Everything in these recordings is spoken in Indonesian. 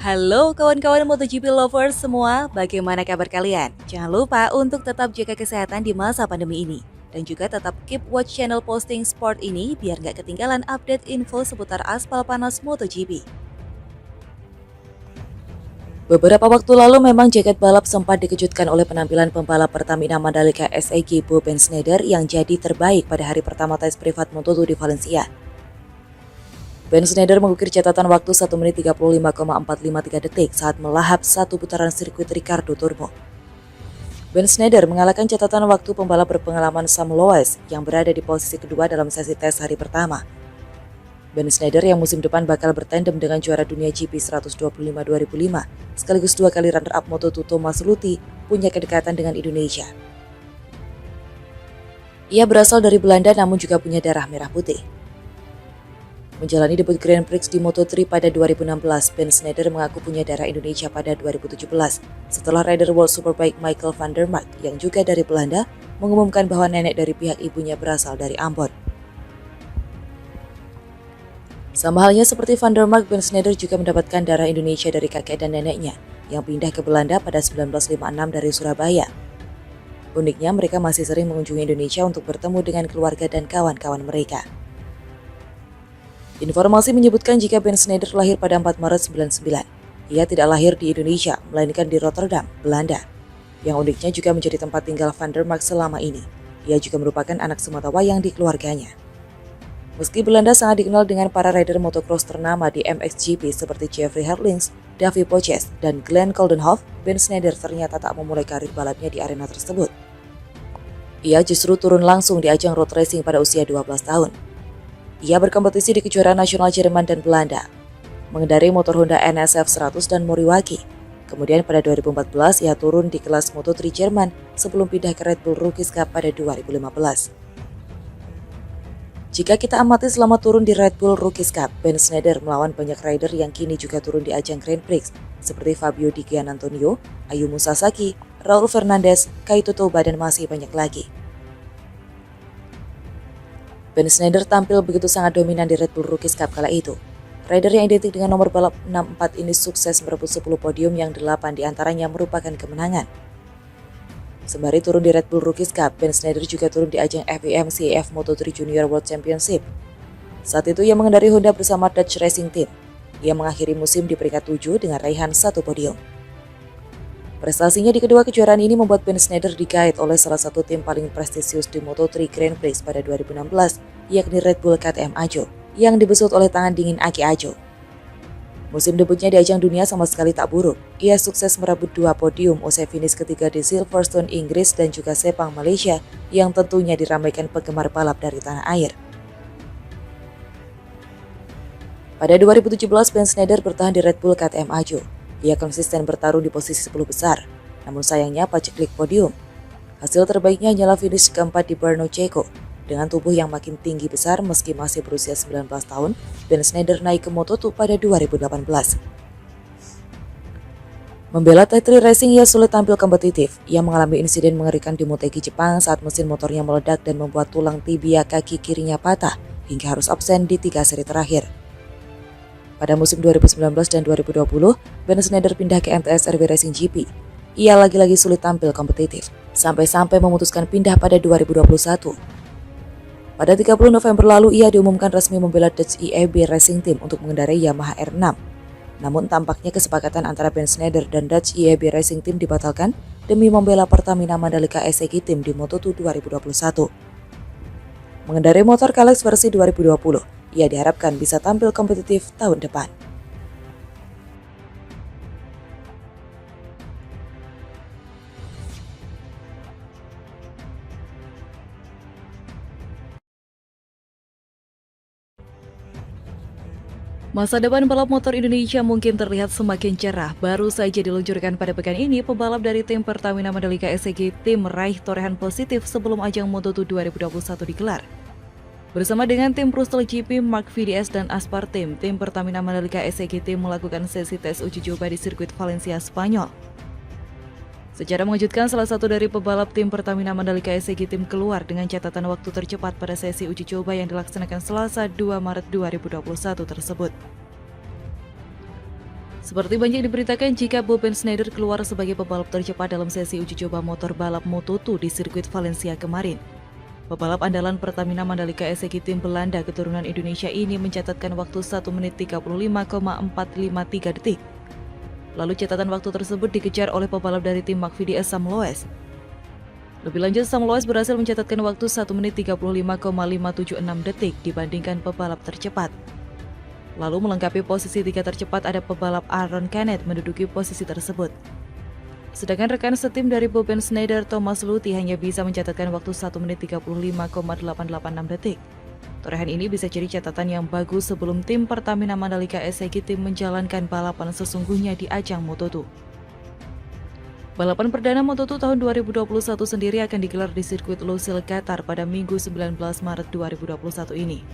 Halo kawan-kawan MotoGP lovers semua, bagaimana kabar kalian? Jangan lupa untuk tetap jaga kesehatan di masa pandemi ini. Dan juga tetap keep watch channel posting sport ini biar nggak ketinggalan update info seputar aspal panas MotoGP. Beberapa waktu lalu memang jagat balap sempat dikejutkan oleh penampilan pembalap Pertamina Mandalika SEG Bo Ben Schneider yang jadi terbaik pada hari pertama tes privat Moto2 di Valencia. Ben Schneider mengukir catatan waktu 1 menit 35,453 detik saat melahap satu putaran sirkuit Ricardo Turbo. Ben Schneider mengalahkan catatan waktu pembalap berpengalaman Sam Loes yang berada di posisi kedua dalam sesi tes hari pertama. Ben Schneider yang musim depan bakal bertandem dengan juara dunia GP 125 2005 sekaligus 2 kali runner-up Moto2 Thomas Luthi punya kedekatan dengan Indonesia. Ia berasal dari Belanda namun juga punya darah merah putih. Menjalani debut Grand Prix di Moto3 pada 2016, Ben Schneider mengaku punya darah Indonesia pada 2017 setelah rider World Superbike Michael van der Mark yang juga dari Belanda mengumumkan bahwa nenek dari pihak ibunya berasal dari Ambon. Sama halnya seperti van der Mark, Ben Schneider juga mendapatkan darah Indonesia dari kakek dan neneknya yang pindah ke Belanda pada 1956 dari Surabaya. Uniknya mereka masih sering mengunjungi Indonesia untuk bertemu dengan keluarga dan kawan-kawan mereka. Informasi menyebutkan jika Ben Schneider lahir pada 4 Maret 1999. Ia tidak lahir di Indonesia, melainkan di Rotterdam, Belanda. Yang uniknya juga menjadi tempat tinggal van der Mark selama ini. Ia juga merupakan anak sematawayang di keluarganya. Meski Belanda sangat dikenal dengan para rider motocross ternama di MXGP seperti Jeffrey Herlings, Davy Poches, dan Glenn Coldenhoff, Ben Schneider ternyata tak memulai karir balapnya di arena tersebut. Ia justru turun langsung di ajang road racing pada usia 12 tahun. Ia berkompetisi di kejuaraan nasional Jerman dan Belanda, mengendarai motor Honda NSF 100 dan Moriwaki. Kemudian pada 2014 ia turun di kelas Moto3 Jerman sebelum pindah ke Red Bull Rookies Cup pada 2015. Jika kita amati selama turun di Red Bull Rookies Cup, Ben Schneider melawan banyak rider yang kini juga turun di ajang Grand Prix seperti Fabio Di Gianantonio, Ayumu Sasaki, Raul Fernandez, Kaito Toba dan masih banyak lagi. Ben Schneider tampil begitu sangat dominan di Red Bull Rookies Cup kala itu. Rider yang identik dengan nomor balap 64 ini sukses merebut 10 podium yang 8 diantaranya merupakan kemenangan. Sembari turun di Red Bull Rookies Cup, Ben Schneider juga turun di ajang FIM CAF Moto3 Junior World Championship. Saat itu ia mengendarai Honda bersama Dutch Racing Team. Ia mengakhiri musim di peringkat 7 dengan raihan 1 podium. Prestasinya di kedua kejuaraan ini membuat Ben Schneider digait oleh salah satu tim paling prestisius di Moto3 Grand Prix pada 2016, yakni Red Bull KTM Ajo, yang dibesut oleh tangan dingin Aki Ajo. Musim debutnya di ajang dunia sama sekali tak buruk. Ia sukses merebut 2 podium usai finish ketiga di Silverstone, Inggris dan juga Sepang, Malaysia, yang tentunya diramaikan penggemar balap dari tanah air. Pada 2017, Ben Schneider bertahan di Red Bull KTM Ajo. Ia konsisten bertarung di posisi 10 besar, namun sayangnya paceklik podium. Hasil terbaiknya hanyalah finish keempat di Brno, Ceko. Dengan tubuh yang makin tinggi besar meski masih berusia 19 tahun, Ben Schneider naik ke Moto2 pada 2018. Membela T3 Racing, ia sulit tampil kompetitif. Ia mengalami insiden mengerikan di Motegi Jepang saat mesin motornya meledak dan membuat tulang tibia kaki kirinya patah hingga harus absen di 3 seri terakhir. Pada musim 2019 dan 2020, Ben Schneider pindah ke MTS RW Racing GP. Ia lagi-lagi sulit tampil kompetitif, sampai-sampai memutuskan pindah pada 2021. Pada 30 November lalu, ia diumumkan resmi membela Dutch IAB Racing Team untuk mengendarai Yamaha R6. Namun tampaknya kesepakatan antara Ben Schneider dan Dutch IAB Racing Team dibatalkan demi membela Pertamina Mandalika SEG Team di Moto2 2021. Mengendarai motor Kalex versi 2020, ia diharapkan bisa tampil kompetitif tahun depan. Masa depan balap motor Indonesia mungkin terlihat semakin cerah. Baru saja diluncurkan pada pekan ini, pembalap dari tim Pertamina Mandalika SEG Team meraih torehan positif sebelum ajang Moto2 2021 digelar. Bersama dengan tim Bristol GP, Mark VDS dan Aspar Team, tim Pertamina Mandalika SEG Team melakukan sesi tes uji coba di sirkuit Valencia, Spanyol. Secara mengejutkan, salah satu dari pebalap tim Pertamina Mandalika SEG Team keluar dengan catatan waktu tercepat pada sesi uji coba yang dilaksanakan Selasa 2 Maret 2021 tersebut. Seperti banyak diberitakan jika Boben Schneider keluar sebagai pebalap tercepat dalam sesi uji coba motor balap Moto2 di sirkuit Valencia kemarin. Pebalap andalan Pertamina Mandalika SEG tim Belanda keturunan Indonesia ini mencatatkan waktu 1 menit 35,453 detik. Lalu catatan waktu tersebut dikejar oleh pebalap dari tim McVitie Sam Loes. Lebih lanjut, Sam Loes berhasil mencatatkan waktu 1 menit 35,576 detik dibandingkan pebalap tercepat. Lalu melengkapi posisi 3 tercepat ada pebalap Aaron Canet menduduki posisi tersebut. Sedangkan rekan setim dari Boben Schneider, Thomas Luthi hanya bisa mencatatkan waktu 1 menit 35,886 detik. Torehan ini bisa jadi catatan yang bagus sebelum tim Pertamina Mandalika SEG tim menjalankan balapan sesungguhnya di ajang Moto2. Balapan perdana Moto2 tahun 2021 sendiri akan digelar di sirkuit Losail, Qatar pada Minggu 19 Maret 2021 ini.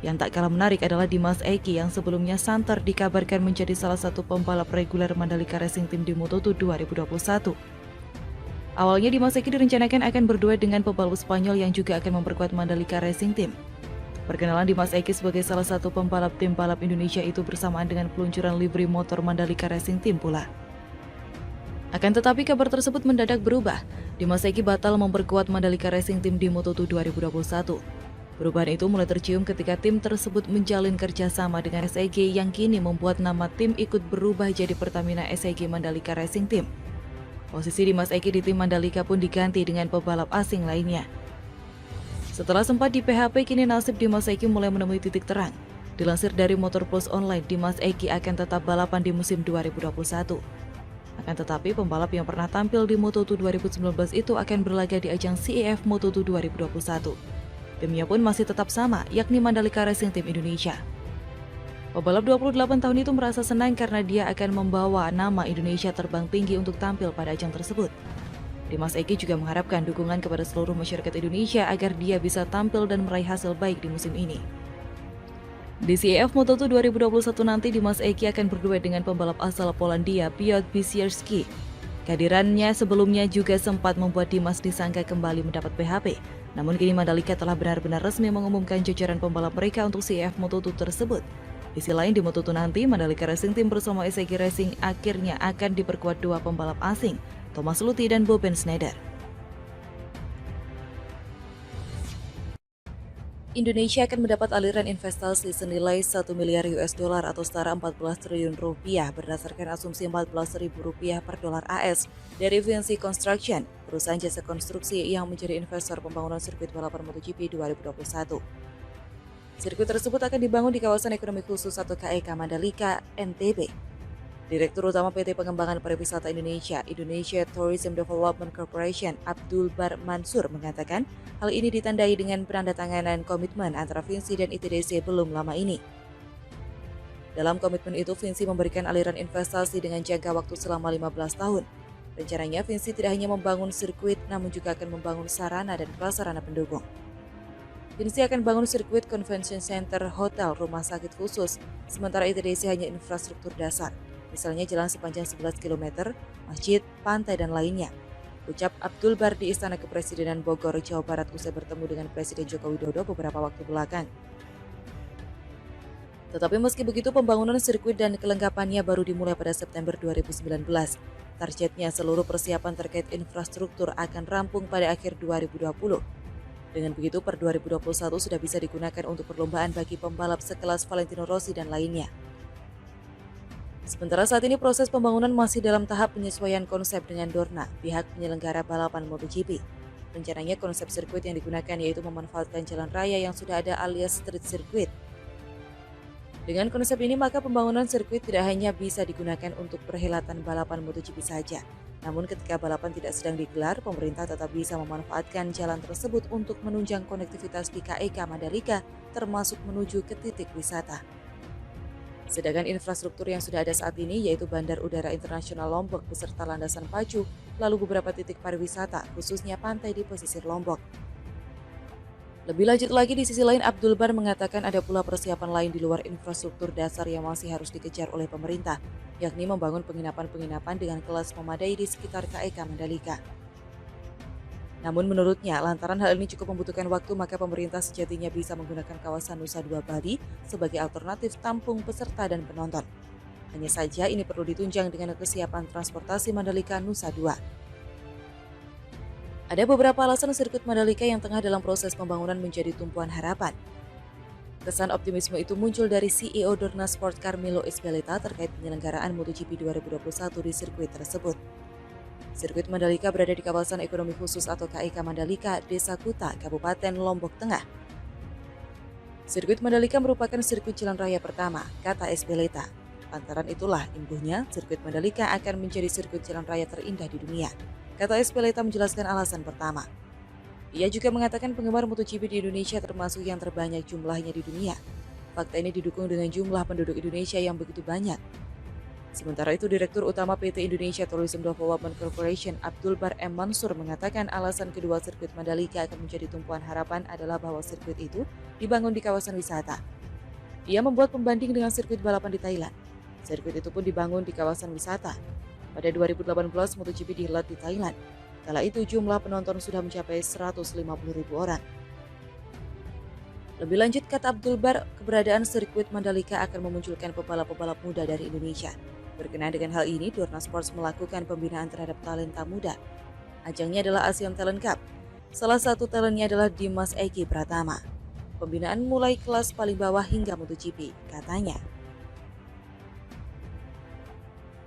Yang tak kalah menarik adalah Dimas Eki yang sebelumnya santer dikabarkan menjadi salah satu pembalap reguler Mandalika Racing Team di Moto2 2021. Awalnya Dimas Eki direncanakan akan berdua dengan pebalap Spanyol yang juga akan memperkuat Mandalika Racing Team. Perkenalan Dimas Eki sebagai salah satu pembalap tim balap Indonesia itu bersamaan dengan peluncuran livery motor Mandalika Racing Team pula. Akan tetapi kabar tersebut mendadak berubah. Dimas Eki batal memperkuat Mandalika Racing Team di Moto2 2021. Perubahan itu mulai tercium ketika tim tersebut menjalin kerjasama dengan SEG yang kini membuat nama tim ikut berubah jadi Pertamina SEG Mandalika Racing Team. Posisi Dimas Eki di tim Mandalika pun diganti dengan pebalap asing lainnya. Setelah sempat di PHP, kini nasib Dimas Eki mulai menemui titik terang. Dilansir dari Motor Plus Online, Dimas Eki akan tetap balapan di musim 2021. Akan tetapi pembalap yang pernah tampil di Moto2 2019 itu akan berlaga di ajang CEF Moto2 2021. Timnya pun masih tetap sama, yakni Mandalika Racing Team Indonesia. Pebalap 28 tahun itu merasa senang karena dia akan membawa nama Indonesia terbang tinggi untuk tampil pada ajang tersebut. Dimas Eki juga mengharapkan dukungan kepada seluruh masyarakat Indonesia agar dia bisa tampil dan meraih hasil baik di musim ini. Di CEF Moto2 2021 nanti Dimas Eki akan berdua dengan pembalap asal Polandia Piotr Bisierski. Kehadirannya sebelumnya juga sempat membuat Dimas disangka kembali mendapat PHP. Namun kini Mandalika telah benar-benar resmi mengumumkan jajaran pembalap mereka untuk CEF Moto2 tersebut. Di sisi lain di Moto2 nanti Mandalika Racing Team bersama SEG Racing akhirnya akan diperkuat dua pembalap asing, Thomas Luthi dan Boben Schneider. Indonesia akan mendapat aliran investasi senilai 1 miliar US dollar atau setara 14 triliun rupiah berdasarkan asumsi Rp14.000 per dolar AS dari VNC Construction, perusahaan jasa konstruksi yang menjadi investor pembangunan sirkuit balapan MotoGP 2021. Sirkuit tersebut akan dibangun di kawasan ekonomi khusus atau KEK Mandalika, NTB. Direktur Utama PT Pengembangan Pariwisata Indonesia, Indonesia Tourism Development Corporation, Abdul Bar Mansur mengatakan hal ini ditandai dengan penandatanganan komitmen antara Vinci dan ITDC belum lama ini. Dalam komitmen itu, Vinci memberikan aliran investasi dengan jangka waktu selama 15 tahun. Rencananya, Vinci tidak hanya membangun sirkuit, namun juga akan membangun sarana dan prasarana pendukung. Vinci akan bangun sirkuit, convention center, hotel, rumah sakit khusus, sementara ITDC hanya infrastruktur dasar. Misalnya jalan sepanjang 11 km, masjid, pantai, dan lainnya. Ucap Abdul Bar di Istana Kepresidenan Bogor, Jawa Barat usai bertemu dengan Presiden Joko Widodo beberapa waktu belakang. Tetapi meski begitu, pembangunan sirkuit dan kelengkapannya baru dimulai pada September 2019. Targetnya seluruh persiapan terkait infrastruktur akan rampung pada akhir 2020. Dengan begitu, per 2021 sudah bisa digunakan untuk perlombaan bagi pembalap sekelas Valentino Rossi dan lainnya. Sementara saat ini proses pembangunan masih dalam tahap penyesuaian konsep dengan Dorna, pihak penyelenggara balapan MotoGP. Rencananya konsep sirkuit yang digunakan yaitu memanfaatkan jalan raya yang sudah ada alias street circuit. Dengan konsep ini maka pembangunan sirkuit tidak hanya bisa digunakan untuk perhelatan balapan MotoGP saja. Namun ketika balapan tidak sedang digelar, pemerintah tetap bisa memanfaatkan jalan tersebut untuk menunjang konektivitas di KEK Mandalika termasuk menuju ke titik wisata. Sedangkan infrastruktur yang sudah ada saat ini yaitu Bandar Udara Internasional Lombok beserta landasan pacu, lalu beberapa titik pariwisata, khususnya pantai di pesisir Lombok. Lebih lanjut lagi di sisi lain, Abdul Bar mengatakan ada pula persiapan lain di luar infrastruktur dasar yang masih harus dikejar oleh pemerintah, yakni membangun penginapan-penginapan dengan kelas memadai di sekitar KEK Mandalika. Namun menurutnya, lantaran hal ini cukup membutuhkan waktu, maka pemerintah sejatinya bisa menggunakan kawasan Nusa Dua Bali sebagai alternatif tampung peserta dan penonton. Hanya saja ini perlu ditunjang dengan kesiapan transportasi Mandalika Nusa Dua. Ada beberapa alasan sirkuit Mandalika yang tengah dalam proses pembangunan menjadi tumpuan harapan. Kesan optimisme itu muncul dari CEO Dorna Sport Carmelo Ezpeleta terkait penyelenggaraan MotoGP 2021 di sirkuit tersebut. Sirkuit Mandalika berada di kawasan ekonomi khusus atau KEK Mandalika, Desa Kuta, Kabupaten Lombok Tengah. Sirkuit Mandalika merupakan sirkuit jalan raya pertama, kata Ezpeleta. Lantaran itulah imbuhnya, sirkuit Mandalika akan menjadi sirkuit jalan raya terindah di dunia. Kata Ezpeleta menjelaskan alasan pertama. Ia juga mengatakan penggemar MotoGP di Indonesia termasuk yang terbanyak jumlahnya di dunia. Fakta ini didukung dengan jumlah penduduk Indonesia yang begitu banyak. Sementara itu, Direktur Utama PT Indonesia Tourism Development Corporation Abdul Bar M. Mansur mengatakan alasan kedua sirkuit Mandalika akan menjadi tumpuan harapan adalah bahwa sirkuit itu dibangun di kawasan wisata. Ia membuat pembanding dengan sirkuit balapan di Thailand. Sirkuit itu pun dibangun di kawasan wisata. Pada 2018, MotoGP dihelat di Thailand. Kala itu jumlah penonton sudah mencapai 150.000 orang. Lebih lanjut, kata Abdul Bar, keberadaan sirkuit Mandalika akan memunculkan pebalap-pebalap muda dari Indonesia. Berkenaan dengan hal ini, Dorna Sports melakukan pembinaan terhadap talenta muda. Ajangnya adalah Asian Talent Cup. Salah satu talentnya adalah Dimas Eki Pratama. Pembinaan mulai kelas paling bawah hingga MotoGP, katanya.